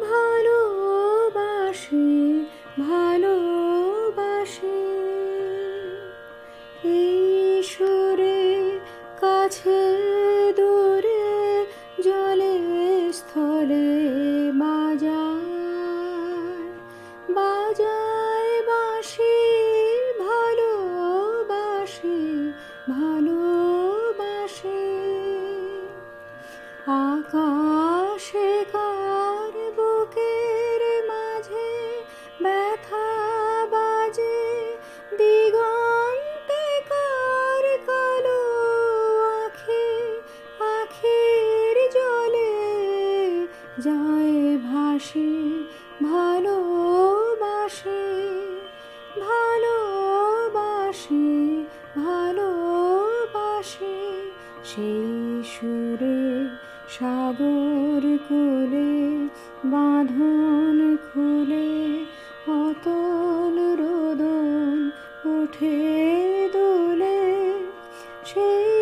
ভালোবাসি, ভালোবাসি এই সুরে, কাছে দূরে, জলে স্থলে বাজায়, বাজায় বাঁশি। ভালোবাসি, ভালোবাসি আকাশে কার বুকের মাঝে ব্যথা বাজে, দিগন্তে কার কালো আখি, আখির জলে যায় ভাসি। ভালোবাসি, ভালোবাসি, ভালোবাসি সেই সুরে, সাগর কূলে বাঁধন খুলে অতল রোদন ওঠে দোলে। সেই